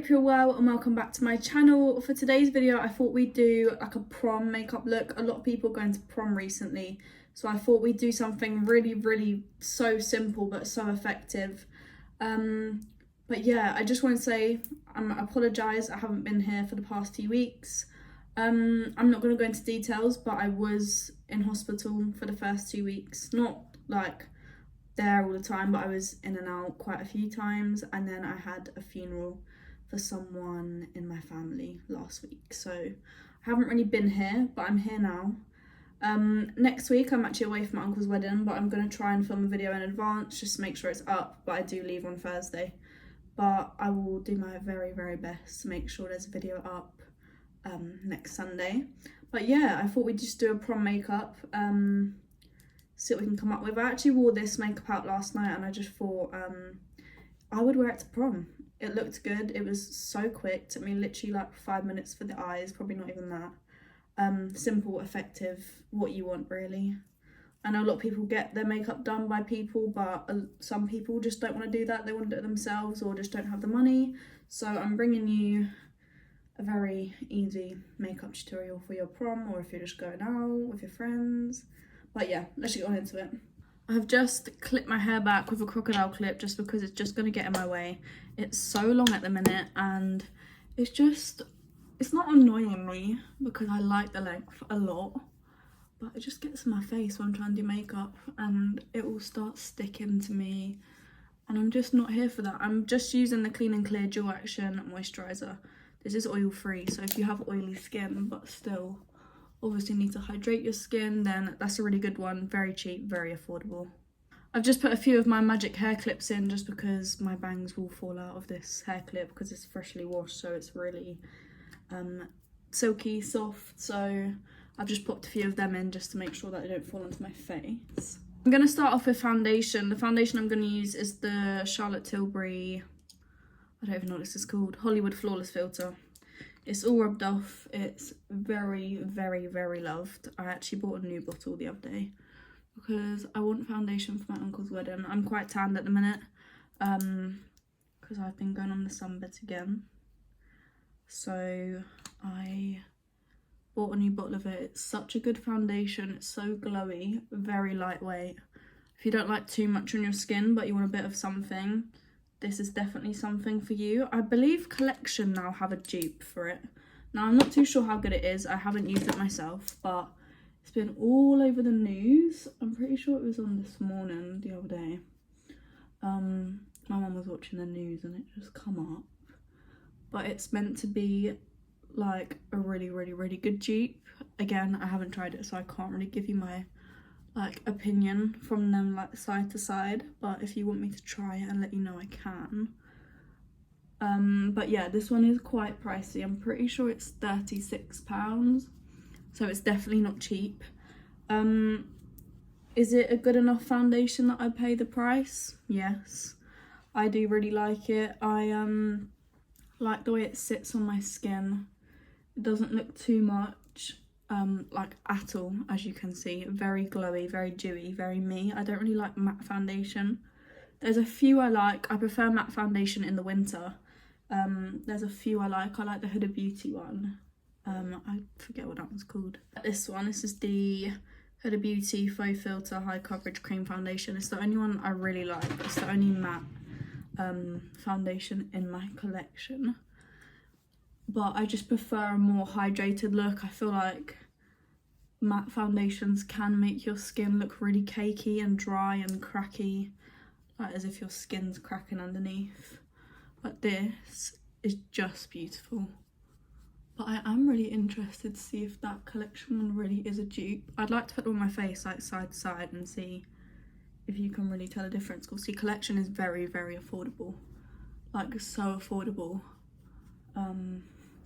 hope you're well and welcome back to my channel. For today's video, I thought we'd do like a prom makeup look. A lot of people are going to prom recently, so I thought we'd do something really so simple but so effective. But yeah, I just want to say I apologise, I haven't been here for the past few weeks. I'm not going to go into details, but I was in hospital for the first 2 weeks. Not like there all the time, but I was in and out quite a few times, and then I had a funeral for someone in my family last week, so I haven't really been here, but I'm here now. Next week I'm actually away for my uncle's wedding, but I'm going to try and film a video in advance just to make sure it's up, but I do leave on Thursday. But I will do my very best to make sure there's a video up next Sunday. But yeah, I thought we'd just do a prom makeup, see what we can come up with. I actually wore this makeup out last night and I just thought I would wear it to prom. It looked good. It was so quick. It took me literally like 5 minutes for the eyes, probably not even that. Simple, effective, what you want really. I know a lot of people get their makeup done by people, but some people just don't want to do that. They want to do it themselves or just don't have the money. So I'm bringing you a very easy makeup tutorial for your prom, or if you're just going out with your friends. But yeah, let's get on into it. I've just clipped my hair back with a crocodile clip just because it's just going to get in my way. It's so long at the minute and it's not annoying me because I like the length a lot, but it just gets in my face when I'm trying to do makeup and it will start sticking to me, and I'm just not here for that. I'm just using the Clean and Clear Dual Action Moisturiser. This is oil free, so if you have oily skin but still obviously need to hydrate your skin, then that's a really good one. Very cheap, very affordable. I've just put a few of my magic hair clips in just because my bangs will fall out of this hair clip because it's freshly washed, so it's really silky, soft. So I've just popped a few of them in just to make sure that they don't fall onto my face. I'm going to start off with foundation. The foundation I'm going to use is the Charlotte Tilbury, I don't even know what this is called, Hollywood Flawless Filter. It's all rubbed off. It's very loved. I actually bought a new bottle the other day because I want foundation for my uncle's wedding. I'm quite tanned at the minute because I've been going on the sunbeds again. So I bought a new bottle of it. It's such a good foundation. It's so glowy, very lightweight. If you don't like too much on your skin but you want a bit of something, this is definitely something for you. I believe Collection now have a dupe for it. Now, I'm not too sure how good it is. I haven't used it myself, but it's been all over the news. I'm pretty sure it was on This Morning the other day. My mum was watching the news and it just come up. But it's meant to be like a really good dupe. Again, I haven't tried it, so I can't really give you my opinion from them like side to side, but if you want me to try it and let you know, I can. But yeah, this one is quite pricey. I'm pretty sure it's £36, so it's definitely not cheap. Is it a good enough foundation that I pay the price? Yes, I do really like it. I like the way it sits on my skin. It doesn't look too much like at all, as you can see. Very glowy, very dewy, very me. I don't really like matte foundation. There's a few I like. I prefer matte foundation in the winter. There's a few I like the Huda Beauty one. I forget what that one's called. This is the Huda Beauty Faux Filter High Coverage Cream Foundation. It's the only one I really like. It's the only matte foundation in my collection. But I just prefer a more hydrated look. I feel like matte foundations can make your skin look really cakey and dry and cracky, like as if your skin's cracking underneath. But this is just beautiful. But I am really interested to see if that Collection one really is a dupe. I'd like to put it on my face like side to side and see if you can really tell a difference. Because see, Collection is very affordable, like so affordable.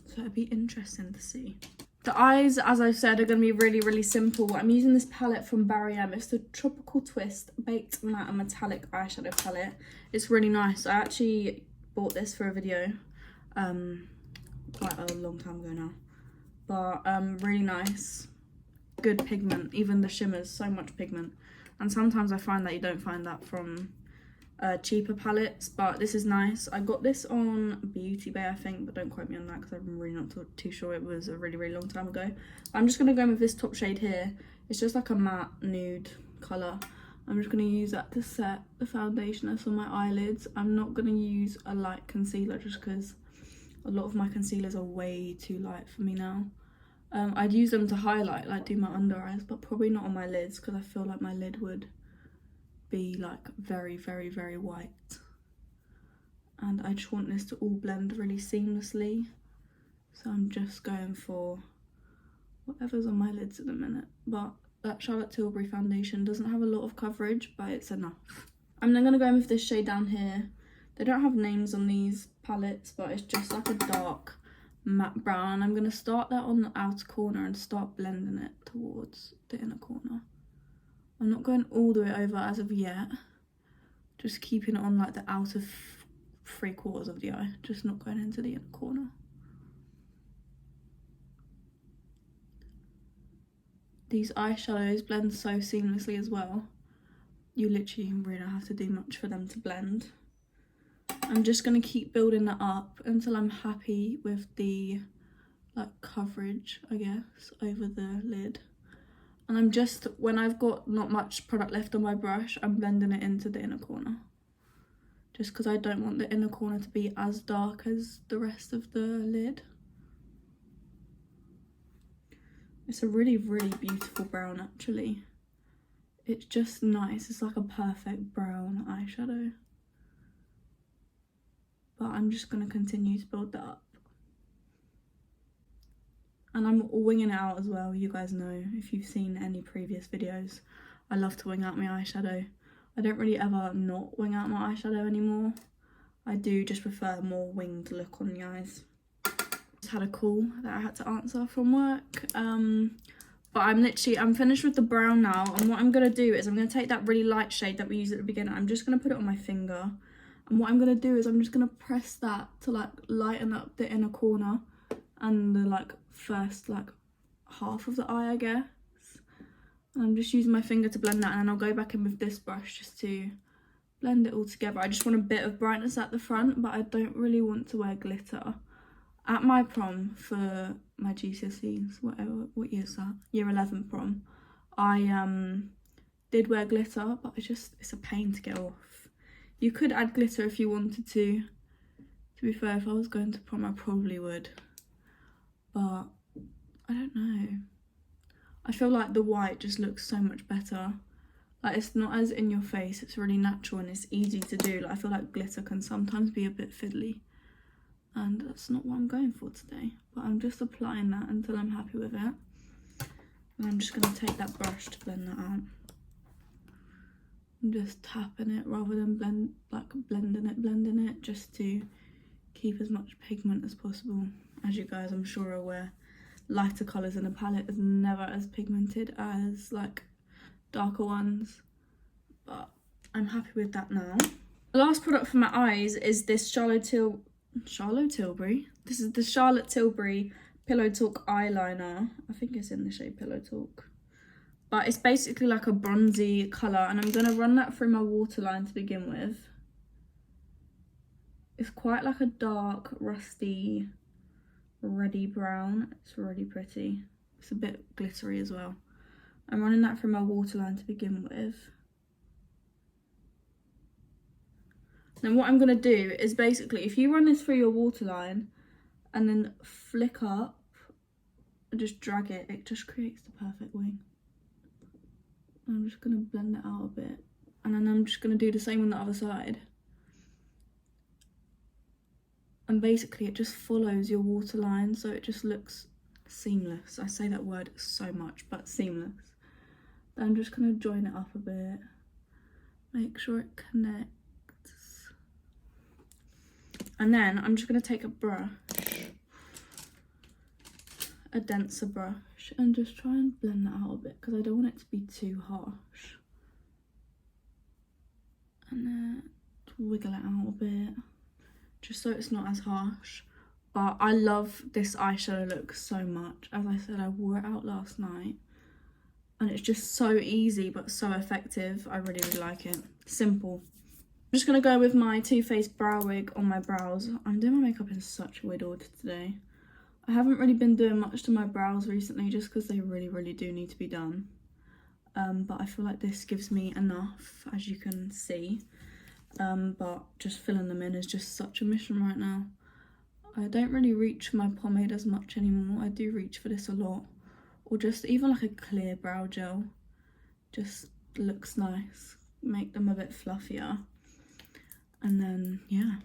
So it'd be interesting to see. The eyes, as I've said, are going to be really simple. I'm using this palette from Barry M. It's the Tropical Twist Baked Matte and Metallic Eyeshadow Palette. It's really nice. I actually bought this for a video quite a long time ago now. But really nice. Good pigment. Even the shimmers, so much pigment. And sometimes I find that you don't find that from cheaper palettes, but this is nice. I got this on Beauty Bay, I think, but don't quote me on that because I'm really not too sure. It was a really long time ago. I'm just going to go with this top shade here. It's just like a matte nude colour. I'm just going to use that to set the foundation that's on my eyelids. I'm not going to use a light concealer just because a lot of my concealers are way too light for me now. I'd use them to highlight, like do my under eyes, but probably not on my lids because I feel like my lid would be like very white. And I just want this to all blend really seamlessly. So I'm just going for whatever's on my lids at the minute. But that Charlotte Tilbury foundation doesn't have a lot of coverage, but it's enough. I'm then going to go in with this shade down here. They don't have names on these palettes, but it's just like a dark matte brown. I'm going to start that on the outer corner and start blending it towards the inner corner. I'm not going all the way over as of yet, just keeping it on like the outer 3/4 of the eye, just not going into the inner corner. These eyeshadows blend so seamlessly as well. You literally really don't have to do much for them to blend. I'm just going to keep building that up until I'm happy with the like coverage, I guess, over the lid. And I'm just, when I've got not much product left on my brush, I'm blending it into the inner corner. Just because I don't want the inner corner to be as dark as the rest of the lid. It's a really beautiful brown actually. It's just nice. It's like a perfect brown eyeshadow. But I'm just going to continue to build that up. And I'm winging it out as well. You guys know, if you've seen any previous videos, I love to wing out my eyeshadow. I don't really ever not wing out my eyeshadow anymore. I do just prefer a more winged look on the eyes. Just had a call that I had to answer from work. But I'm finished with the brown now. And what I'm going to do is I'm going to take that really light shade that we used at the beginning. I'm just going to put it on my finger. And what I'm going to do is I'm just going to press that to like lighten up the inner corner and the like first like half of the eye, I guess. And I'm just using my finger to blend that, and then I'll go back in with this brush just to blend it all together. I just want a bit of brightness at the front, but I don't really want to wear glitter. At my prom for my GCSEs, what year is that? Year 11 prom, I did wear glitter, but it's a pain to get off. You could add glitter if you wanted to. To be fair, if I was going to prom, I probably would. But I don't know. I feel like the white just looks so much better. Like, it's not as in your face, it's really natural and it's easy to do. Like, I feel like glitter can sometimes be a bit fiddly. And that's not what I'm going for today. But I'm just applying that until I'm happy with it. And I'm just going to take that brush to blend that out. I'm just tapping it rather than blending it just to keep as much pigment as possible. As you guys I'm sure are aware, lighter colours in a palette is never as pigmented as like darker ones. But I'm happy with that now. The last product for my eyes is this Charlotte Tilbury. This is the Charlotte Tilbury Pillow Talk eyeliner. I think it's in the shade Pillow Talk. But it's basically like a bronzy colour, and I'm going to run that through my waterline to begin with. It's quite like a dark, rusty, reddy brown. It's really pretty. It's a bit glittery as well. I'm running that through my waterline to begin with. Then what I'm going to do is basically, if you run this through your waterline and then flick up and just drag it, it just creates the perfect wing. I'm just going to blend it out a bit, and then I'm just going to do the same on the other side. And basically it just follows your waterline, so it just looks seamless. I say that word so much, but seamless. Then I'm just going to join it up a bit, make sure it connects. And then I'm just going to take a brush, a denser brush, and just try and blend that out a bit because I don't want it to be too harsh. And then wiggle it out a bit, just so it's not as harsh. But I love this eyeshadow look so much. As I said, I wore it out last night and it's just so easy but so effective. I really like it. Simple. I'm just going to go with my Too Faced brow wig on my brows. I'm doing my makeup in such a weird order today. I haven't really been doing much to my brows recently just because they really do need to be done. But I feel like this gives me enough, as you can see. But just filling them in is just such a mission right now. I don't really reach for my pomade as much anymore. I do reach for this a lot. Or just even like a clear brow gel. Just looks nice. Make them a bit fluffier. And then, yeah.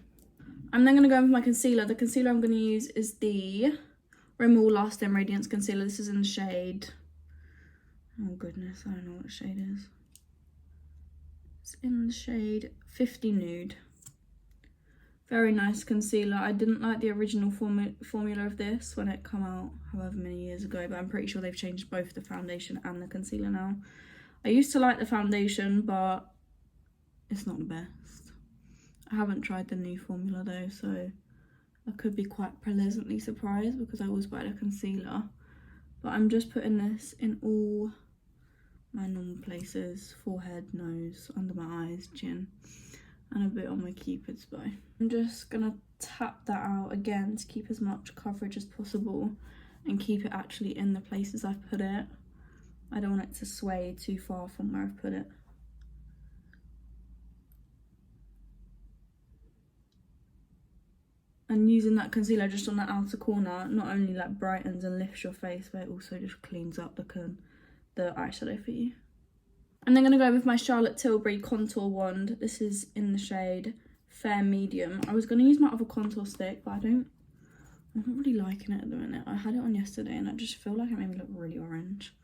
I'm then going to go with my concealer. The concealer I'm going to use is the Rimmel Lasting Radiance Concealer. This is in the shade... oh goodness, I don't know what the shade is. It's in the shade 50 Nude. Very nice concealer. I didn't like the original formula of this when it came out however many years ago, but I'm pretty sure they've changed both the foundation and the concealer now. I used to like the foundation, but it's not the best. I haven't tried the new formula though, so I could be quite pleasantly surprised because I always buy the concealer. But I'm just putting this in all my normal places: forehead, nose, under my eyes, chin, and a bit on my cupid's bow. I'm just gonna tap that out again to keep as much coverage as possible and keep it actually in the places I've put it. I don't want it to sway too far from where I've put it. And using that concealer just on the outer corner not only like brightens and lifts your face, but it also just cleans up the eyeshadow for you. I'm then going to go with my Charlotte Tilbury contour wand. This is in the shade Fair Medium. I was going to use my other contour stick, but I'm not really liking it at the minute. I had it on yesterday and I just feel like it made me look really orange.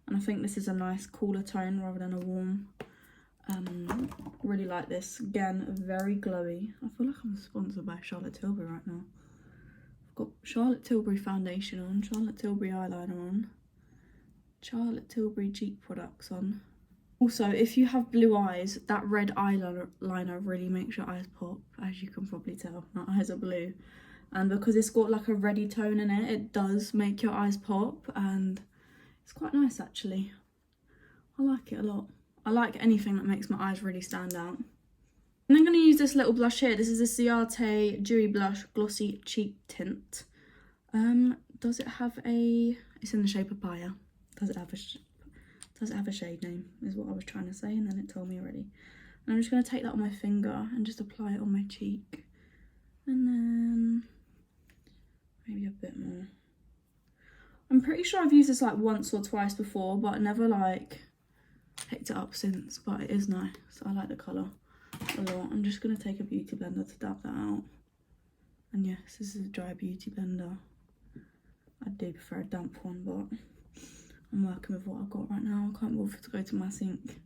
And I think this is a nice cooler tone rather than a warm. Really like this. Again, very glowy. I feel like I'm sponsored by Charlotte Tilbury right now. I've got Charlotte Tilbury foundation on, Charlotte Tilbury eyeliner on, Charlotte Tilbury cheek products on. Also, if you have blue eyes, that red eyeliner really makes your eyes pop, as you can probably tell. My eyes are blue. And because it's got like a reddy tone in it, it does make your eyes pop, and it's quite nice actually. I like it a lot. I like anything that makes my eyes really stand out. I'm then going to use this little blush here. This is a Ciate Dewy Blush Glossy Cheek Tint. Does it have a... it's in the shape of papaya. Does it have a shade name, is what I was trying to say, and then it told me already. And I'm just going to take that on my finger and just apply it on my cheek. And then maybe a bit more. I'm pretty sure I've used this like once or twice before, but never like picked it up since, but it is nice. I like the colour a lot. I'm just going to take a beauty blender to dab that out. And yes, this is a dry beauty blender. I do prefer a damp one, but I'm working with what I've got right now. I can't bother to go to my sink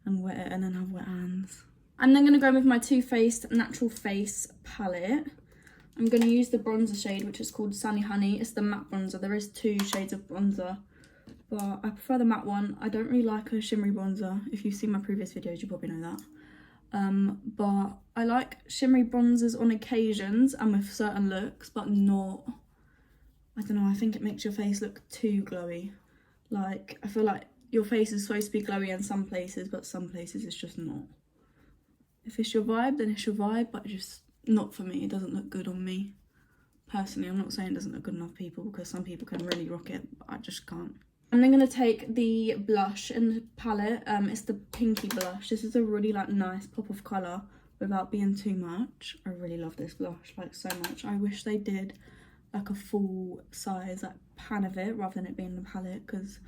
and wet it and then have wet hands. I'm then going to go with my Too Faced Natural Face palette. I'm going to use the bronzer shade, which is called Sunny Honey. It's the matte bronzer. There is 2 shades of bronzer, but I prefer the matte one. I don't really like a shimmery bronzer. If you've seen my previous videos, you probably know that. But I like shimmery bronzers on occasions and with certain looks, but not, I don't know, I think it makes your face look too glowy. Like, I feel like your face is supposed to be glowy in some places, but some places it's just not. If it's your vibe, then it's your vibe, but just not for me. It doesn't look good on me. Personally, I'm not saying it doesn't look good on other people, because some people can really rock it, but I just can't. I'm then going to take the blush in the palette. It's the Pinky blush. This is a really like nice pop of colour without being too much. I really love this blush, like so much. I wish they did like a full size like pan of it rather than it being the palette, because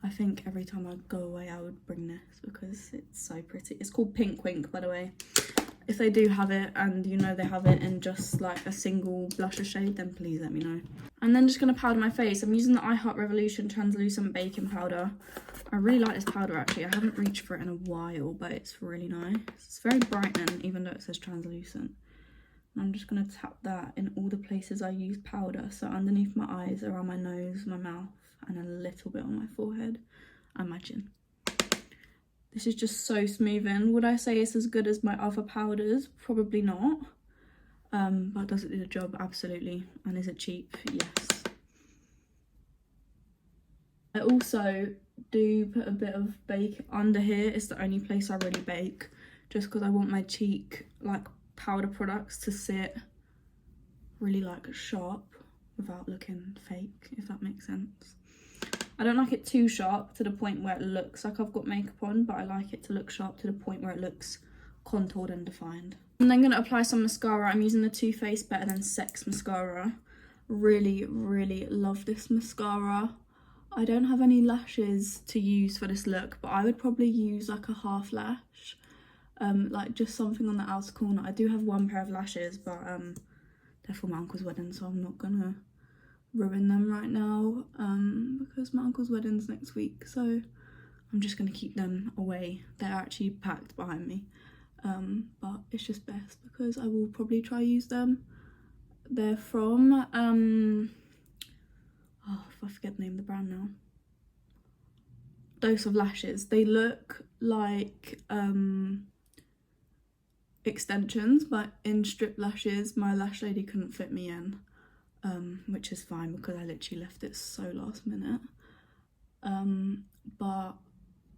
I think every time I go away I would bring this because it's so pretty. It's called Pink Wink, by the way. If they do have it and you know they have it in just like a single blusher shade, then please let me know. I'm then just going to powder my face. I'm using the I Heart Revolution Translucent Baking Powder. I really like this powder actually. I haven't reached for it in a while, but it's really nice. It's very brightening even though it says translucent. And I'm just going to tap that in all the places I use powder. So underneath my eyes, around my nose, my mouth, and a little bit on my forehead and my chin. This is just so smoothing. Would I say it's as good as my other powders? Probably not. But does it do the job? Absolutely. And is it cheap? Yes. I also do put a bit of bake under here. It's the only place I really bake, just because I want my cheek like powder products to sit really like sharp without looking fake, if that makes sense. I don't like it too sharp to the point where it looks like I've got makeup on, but I like it to look sharp to the point where it looks contoured and defined. I'm then going to apply some mascara. I'm using the Too Faced Better Than Sex mascara. Really, really love this mascara. I don't have any lashes to use for this look, but I would probably use like a half lash, like just something on the outer corner. I do have one pair of lashes, but they're for my uncle's wedding, so I'm not gonna ruin them right now, because my uncle's wedding's next week, so I'm just gonna keep them away. They're actually packed behind me, but it's just best because I will probably try use them. They're from oh, if I forget the name of the brand now. Dose of Lashes. They look like extensions, but in strip lashes. My lash lady couldn't fit me in, which is fine because I literally left it so last minute. But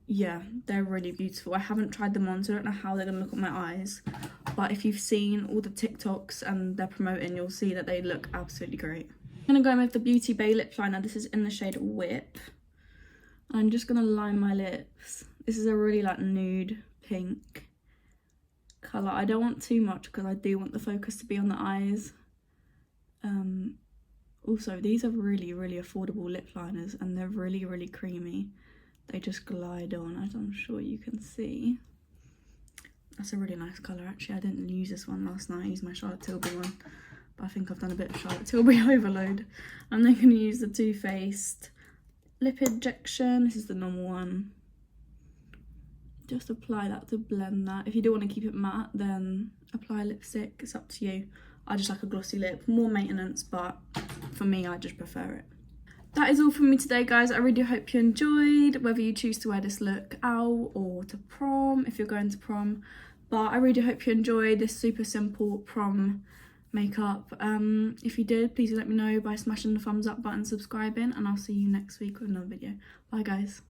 yeah, they're really beautiful. I haven't tried them on, so I don't know how they're gonna look on my eyes, but if you've seen all the TikToks and they're promoting, you'll see that they look absolutely great. I'm gonna go in with the Beauty Bay lip liner. This is in the shade Whip. I'm just gonna line my lips. This is a really like nude pink colour. I don't want too much because I do want the focus to be on the eyes. Also, these are really, really affordable lip liners and they're really, really creamy. They just glide on, as I'm sure you can see. That's a really nice colour actually. I didn't use this one last night. I used my Charlotte Tilbury one, but I think I've done a bit of Charlotte Tilbury overload. I'm then going to use the Too Faced lip injection. This is the normal one. Just apply that to blend that. If you do want to keep it matte, then apply lipstick. It's up to you. I just like a glossy lip, more maintenance, but for me, I just prefer it. That is all from me today, guys. I really hope you enjoyed, whether you choose to wear this look out or to prom, if you're going to prom. But I really hope you enjoyed this super simple prom makeup. If you did, please let me know by smashing the thumbs up button, subscribing, and I'll see you next week with another video. Bye, guys.